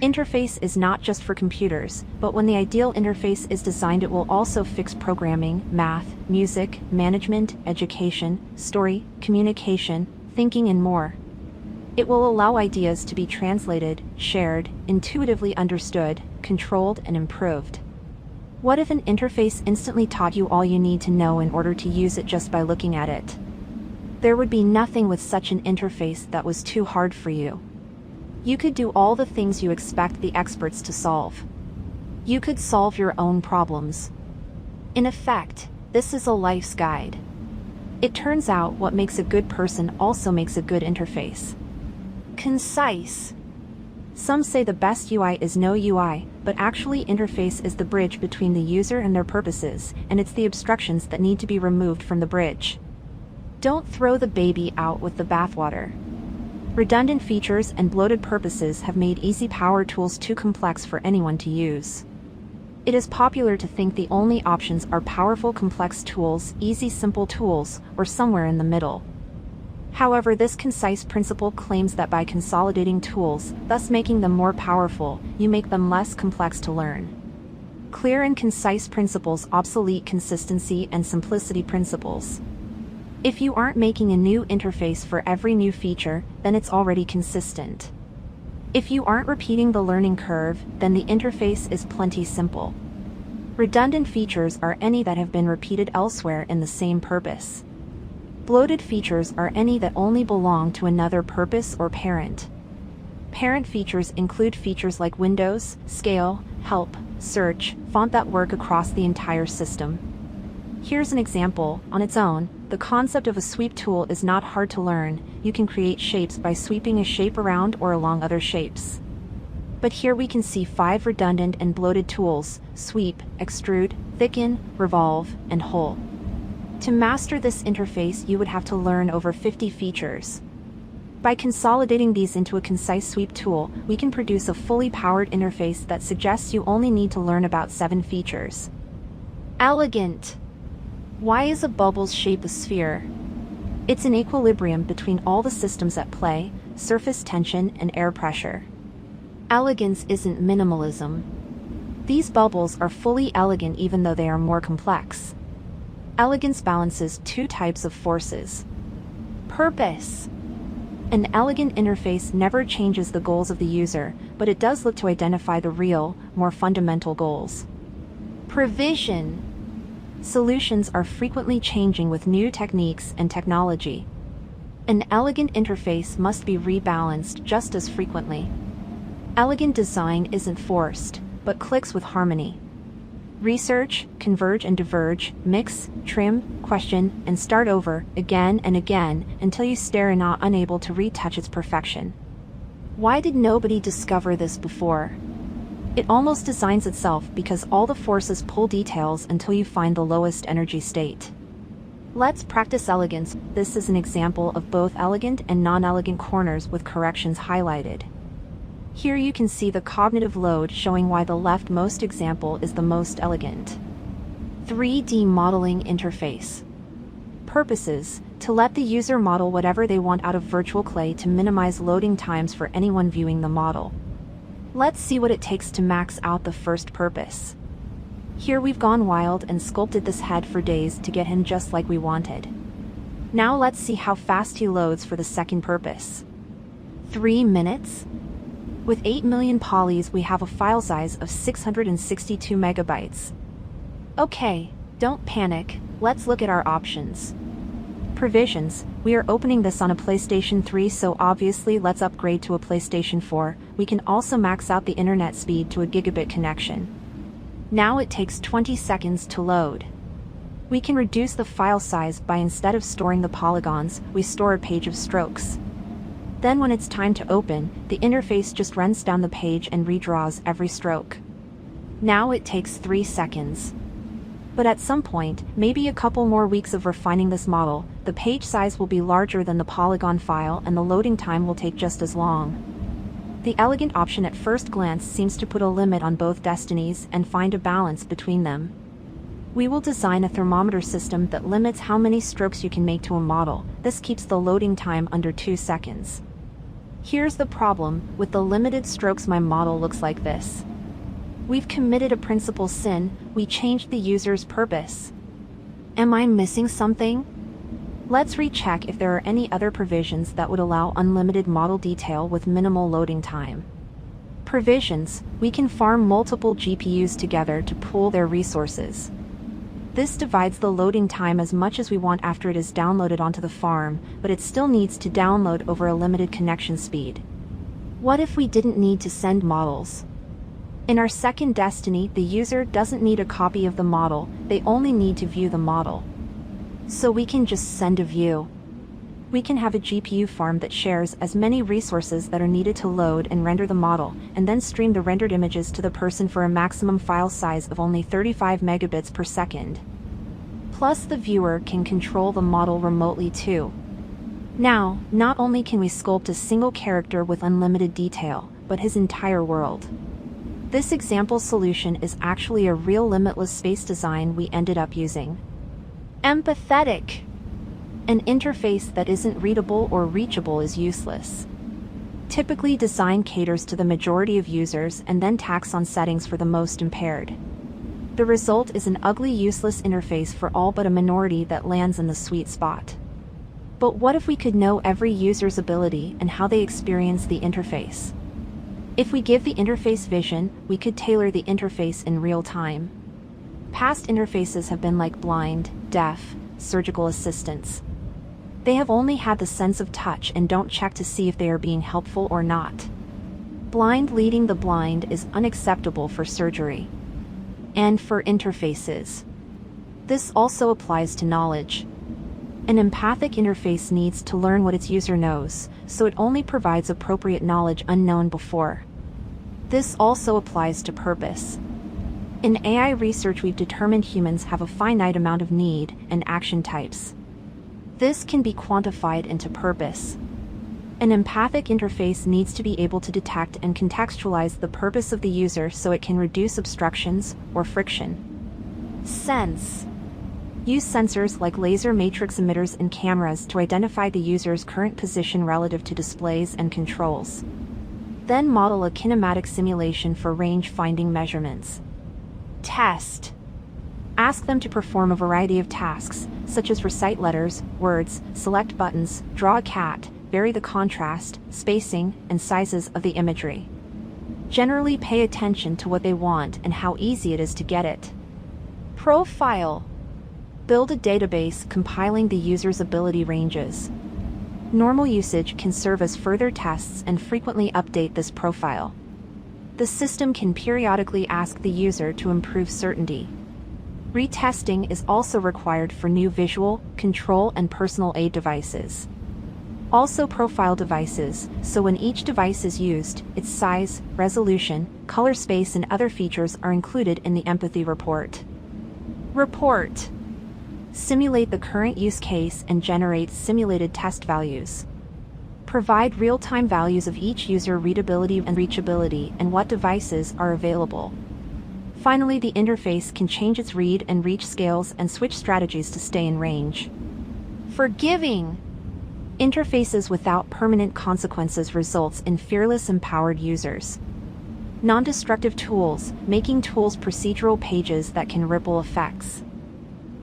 Interface is not just for computers, but when the ideal interface is designed, it will also fix programming, math, music, management, education, story, communication, thinking, and more. It will allow ideas to be translated, shared, intuitively understood, controlled, and improved. What if an interface instantly taught you all you need to know in order to use it just by looking at it? There would be nothing with such an interface that was too hard for you. You could do all the things you expect the experts to solve. You could solve your own problems. In effect, this is a life's guide. It turns out what makes a good person also makes a good interface. Concise. Some say the best UI is no UI, but actually interface is the bridge between the user and their purposes, and it's the obstructions that need to be removed from the bridge. Don't throw the baby out with the bathwater. Redundant features and bloated purposes have made easy power tools too complex for anyone to use. It is popular to think the only options are powerful complex tools, easy simple tools, or somewhere in the middle. However, this concise principle claims that by consolidating tools, thus making them more powerful, you make them less complex to learn. Clear and concise principles obsolete consistency and simplicity principles. If you aren't making a new interface for every new feature, then it's already consistent. If you aren't repeating the learning curve, then the interface is plenty simple. Redundant features are any that have been repeated elsewhere in the same purpose. Bloated features are any that only belong to another purpose or parent. Parent features include features like Windows, Scale, Help, Search, Font that work across the entire system. Here's an example. On its own, the concept of a sweep tool is not hard to learn. You can create shapes by sweeping a shape around or along other shapes. But here we can see 5 redundant and bloated tools: sweep, extrude, thicken, revolve, and hole. To master this interface, you would have to learn over 50 features. By consolidating these into a concise sweep tool, we can produce a fully powered interface that suggests you only need to learn about 7 features. Elegant. Why is a bubble's shape a sphere? It's an equilibrium between all the systems at play: surface tension and air pressure. Elegance isn't minimalism. These bubbles are fully elegant even though they are more complex. Elegance balances 2 types of forces. Purpose. An elegant interface never changes the goals of the user, but it does look to identify the real, more fundamental goals. Provision. Solutions are frequently changing with new techniques and technology. An elegant interface must be rebalanced just as frequently. Elegant design isn't forced, but clicks with harmony. Research, converge and diverge, mix, trim, question, and start over again and again until you stare and are unable to retouch its perfection. Why did nobody discover this before? It almost designs itself because all the forces pull details until you find the lowest energy state. Let's practice elegance. This is an example of both elegant and non-elegant corners with corrections highlighted. Here you can see the cognitive load showing why the leftmost example is the most elegant. 3D modeling interface. Purposes: to let the user model whatever they want out of virtual clay to minimize loading times for anyone viewing the model. Let's see what it takes to max out the first purpose. Here we've gone wild and sculpted this head for days to get him just like we wanted. Now let's see how fast he loads for the second purpose. 3 minutes? With 8 million polys, we have a file size of 662 megabytes. Okay, don't panic, let's look at our options. Provisions: we are opening this on a PlayStation 3, so obviously let's upgrade to a PlayStation 4. We can also max out the internet speed to a gigabit connection. Now it takes 20 seconds to load. We can reduce the file size by, instead of storing the polygons, we store a page of strokes. Then when it's time to open, the interface just runs down the page and redraws every stroke. Now it takes 3 seconds. But at some point, maybe a couple more weeks of refining this model, the page size will be larger than the polygon file and the loading time will take just as long. The elegant option at first glance seems to put a limit on both destinies and find a balance between them. We will design a thermometer system that limits how many strokes you can make to a model. This keeps the loading time under 2 seconds. Here's the problem: with the limited strokes, my model looks like this. We've committed a principal sin: we changed the user's purpose. Am I missing something? Let's recheck if there are any other provisions that would allow unlimited model detail with minimal loading time. Provisions: we can farm multiple GPUs together to pool their resources. This divides the loading time as much as we want after it is downloaded onto the farm, but it still needs to download over a limited connection speed. What if we didn't need to send models? In our second destiny, the user doesn't need a copy of the model, they only need to view the model. So we can just send a view. We can have a GPU farm that shares as many resources that are needed to load and render the model, and then stream the rendered images to the person for a maximum file size of only 35 megabits per second. Plus, the viewer can control the model remotely too. Now, not only can we sculpt a single character with unlimited detail, but his entire world. This example solution is actually a real limitless space design we ended up using. Empathetic. An interface that isn't readable or reachable is useless. Typically, design caters to the majority of users and then tacks on settings for the most impaired. The result is an ugly, useless interface for all but a minority that lands in the sweet spot. But what if we could know every user's ability and how they experience the interface? If we give the interface vision, we could tailor the interface in real time. Past interfaces have been like blind, deaf, surgical assistants. They have only had the sense of touch and don't check to see if they are being helpful or not. Blind leading the blind is unacceptable for surgery. And for interfaces. This also applies to knowledge. An empathic interface needs to learn what its user knows, so it only provides appropriate knowledge unknown before. This also applies to purpose. In AI research, we've determined humans have a finite amount of need and action types. This can be quantified into purpose. An empathic interface needs to be able to detect and contextualize the purpose of the user so it can reduce obstructions or friction. Sense. Use sensors like laser matrix emitters and cameras to identify the user's current position relative to displays and controls. Then model a kinematic simulation for range-finding measurements. Test. Ask them to perform a variety of tasks, such as recite letters, words, select buttons, draw a cat, vary the contrast, spacing, and sizes of the imagery. Generally pay attention to what they want and how easy it is to get it. Profile. Build a database compiling the user's ability ranges. Normal usage can serve as further tests and frequently update this profile. The system can periodically ask the user to improve certainty. Retesting is also required for new visual, control, and personal aid devices. Also profile devices, so when each device is used, its size, resolution, color space, and other features are included in the empathy report. Report. Simulate the current use case and generate simulated test values. Provide real-time values of each user readability and reachability and what devices are available. Finally, the interface can change its read and reach scales and switch strategies to stay in range. Forgiving. Interfaces without permanent consequences results in fearless, empowered users. Non-destructive tools, making tools procedural pages that can ripple effects.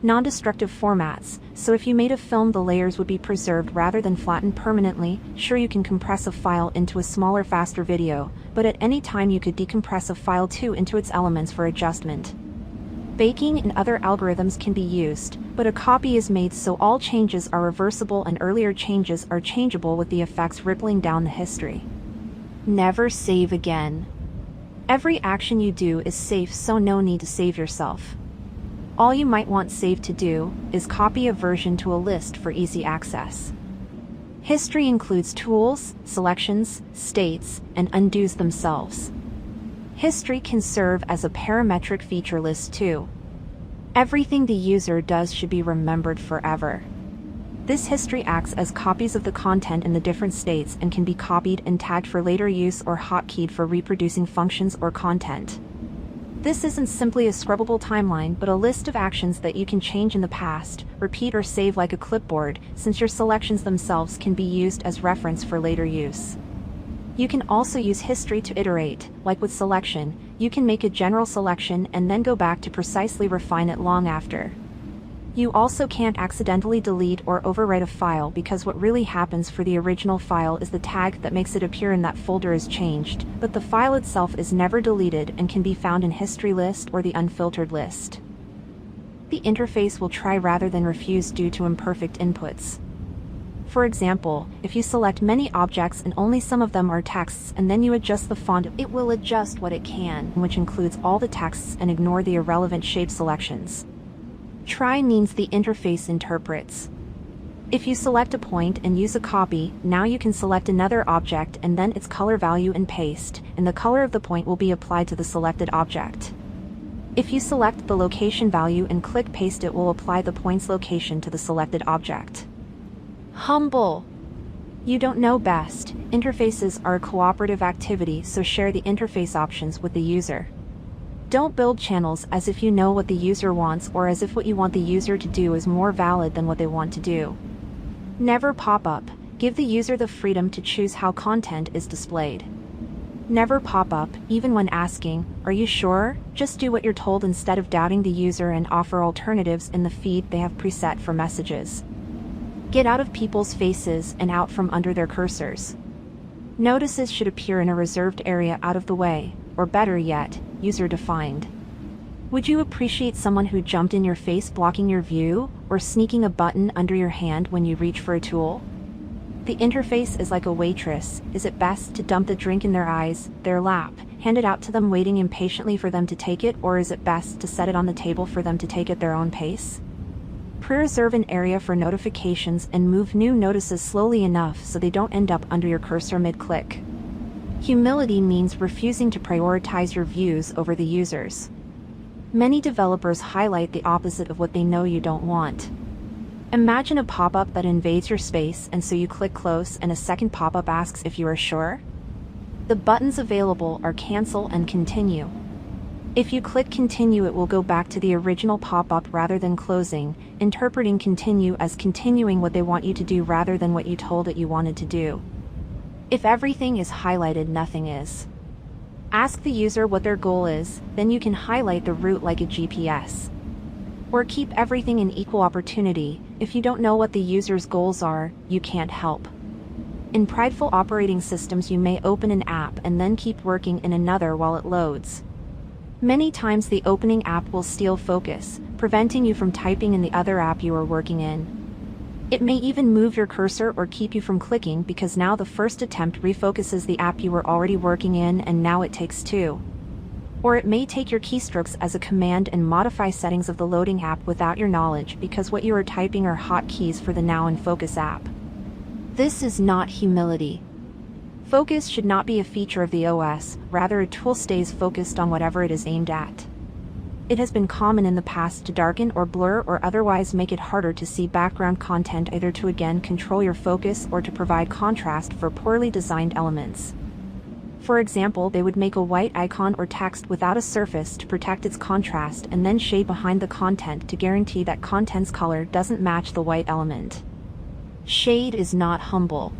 Non-destructive formats, so if you made a film, the layers would be preserved rather than flattened permanently. Sure, you can compress a file into a smaller, faster video, but at any time you could decompress a file too into its elements for adjustment. Baking and other algorithms can be used, but a copy is made so all changes are reversible and earlier changes are changeable with the effects rippling down the history. Never save again. Every action you do is safe, so no need to save yourself. All you might want saved to do is copy a version to a list for easy access. History includes tools, selections, states, and undos themselves. History can serve as a parametric feature list too. Everything the user does should be remembered forever. This history acts as copies of the content in the different states and can be copied and tagged for later use or hotkeyed for reproducing functions or content. This isn't simply a scrubbable timeline, but a list of actions that you can change in the past, repeat, or save like a clipboard, since your selections themselves can be used as reference for later use. You can also use history to iterate, like with selection. You can make a general selection and then go back to precisely refine it long after. You also can't accidentally delete or overwrite a file because what really happens for the original file is the tag that makes it appear in that folder is changed, but the file itself is never deleted and can be found in history list or the unfiltered list. The interface will try rather than refuse due to imperfect inputs. For example, if you select many objects and only some of them are texts and then you adjust the font, it will adjust what it can, which includes all the texts, and ignore the irrelevant shape selections. Try means the interface interprets. If you select a point and use a copy, now you can select another object and then its color value and paste, and the color of the point will be applied to the selected object. If you select the location value and click paste, it will apply the point's location to the selected object. Humble. You don't know best. Interfaces are a cooperative activity, so share the interface options with the user. Don't build channels as if you know what the user wants or as if what you want the user to do is more valid than what they want to do. Never pop up. Give the user the freedom to choose how content is displayed. Never pop up, even when asking, "Are you sure?" Just do what you're told instead of doubting the user and offer alternatives in the feed they have preset for messages. Get out of people's faces and out from under their cursors. Notices should appear in a reserved area out of the way, or better yet, user-defined. Would you appreciate someone who jumped in your face blocking your view, or sneaking a button under your hand when you reach for a tool? The interface is like a waitress. Is it best to dump the drink in their eyes, their lap, hand it out to them waiting impatiently for them to take it, or is it best to set it on the table for them to take at their own pace? Preserve an area for notifications and move new notices slowly enough so they don't end up under your cursor mid-click. Humility means refusing to prioritize your views over the user's. Many developers highlight the opposite of what they know you don't want. Imagine a pop-up that invades your space, and so you click close and a second pop-up asks if you are sure. The buttons available are cancel and continue. If you click continue, it will go back to the original pop-up rather than closing, interpreting continue as continuing what they want you to do rather than what you told it you wanted to do. If everything is highlighted, nothing is. Ask the user what their goal is, then you can highlight the route like a GPS. Or keep everything in equal opportunity. If you don't know what the user's goals are, you can't help. In prideful operating systems, you may open an app and then keep working in another while it loads. Many times the opening app will steal focus, preventing you from typing in the other app you are working in. It may even move your cursor or keep you from clicking because now the first attempt refocuses the app you were already working in and now it takes two. Or it may take your keystrokes as a command and modify settings of the loading app without your knowledge because what you are typing are hotkeys for the now in focus app. This is not humility. Focus should not be a feature of the OS, rather a tool stays focused on whatever it is aimed at. It has been common in the past to darken or blur or otherwise make it harder to see background content, either to again control your focus or to provide contrast for poorly designed elements. For example, they would make a white icon or text without a surface to protect its contrast and then shade behind the content to guarantee that content's color doesn't match the white element. Shade is not humble.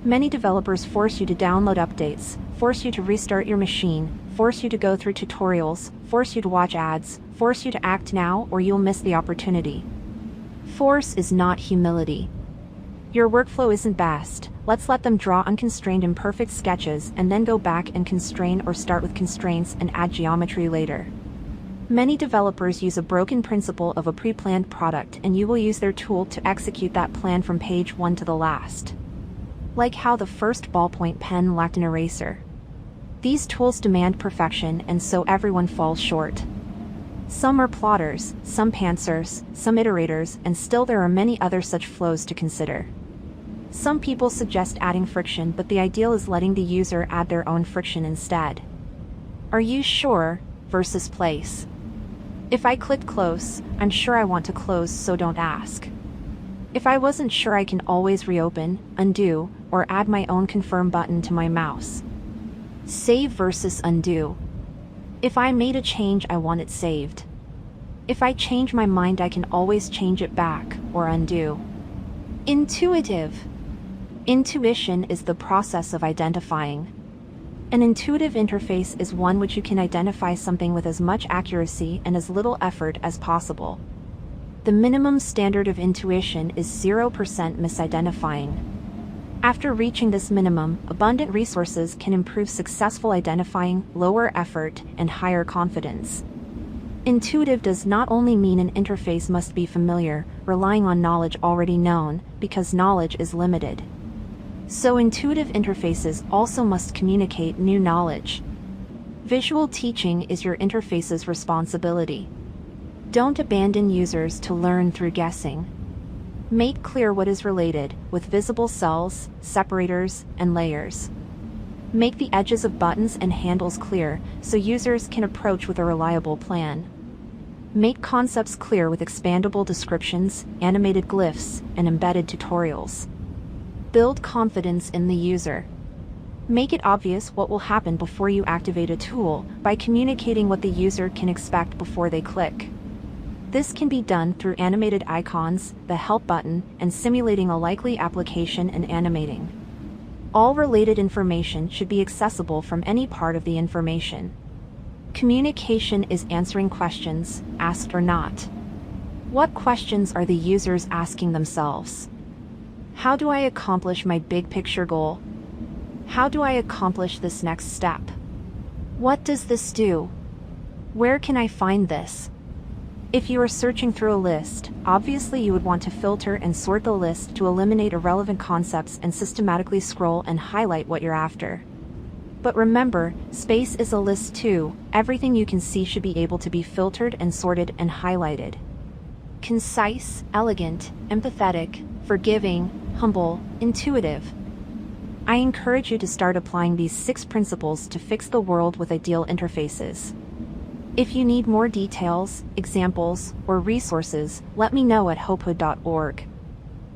Many developers force you to download updates, force you to restart your machine, force you to go through tutorials, force you to watch ads, force you to act now or you'll miss the opportunity. Force is not humility. Your workflow isn't best. Let's let them draw unconstrained imperfect sketches and then go back and constrain or start with constraints and add geometry later. Many developers use a broken principle of a pre-planned product, and you will use their tool to execute that plan from page 1 to the last. Like how the first ballpoint pen lacked an eraser. These tools demand perfection, and so everyone falls short. Some are plotters, some pantsers, some iterators, and still there are many other such flows to consider. Some people suggest adding friction, but the ideal is letting the user add their own friction instead. Are you sure versus place? If I click close, I'm sure I want to close, so don't ask. If I wasn't sure, I can always reopen, undo, or add my own confirm button to my mouse. Save versus undo. If I made a change, I want it saved. If I change my mind, I can always change it back or undo. Intuitive. Intuition is the process of identifying. An intuitive interface is one which you can identify something with as much accuracy and as little effort as possible. The minimum standard of intuition is 0% misidentifying. After reaching this minimum, abundant resources can improve successful identifying, lower effort, and higher confidence. Intuitive does not only mean an interface must be familiar, relying on knowledge already known, because knowledge is limited. So intuitive interfaces also must communicate new knowledge. Visual teaching is your interface's responsibility. Don't abandon users to learn through guessing. Make clear what is related, with visible cells, separators, and layers. Make the edges of buttons and handles clear, so users can approach with a reliable plan. Make concepts clear with expandable descriptions, animated glyphs, and embedded tutorials. Build confidence in the user. Make it obvious what will happen before you activate a tool by communicating what the user can expect before they click. This can be done through animated icons, the help button, and simulating a likely application and animating. All related information should be accessible from any part of the information. Communication is answering questions, asked or not. What questions are the users asking themselves? How do I accomplish my big picture goal? How do I accomplish this next step? What does this do? Where can I find this? If you are searching through a list, obviously you would want to filter and sort the list to eliminate irrelevant concepts and systematically scroll and highlight what you're after. But remember, space is a list too. Everything you can see should be able to be filtered and sorted and highlighted. Concise, elegant, empathetic, forgiving, humble, intuitive. I encourage you to start applying these 6 principles to fix the world with ideal interfaces. If you need more details, examples, or resources, let me know at hopehood.org.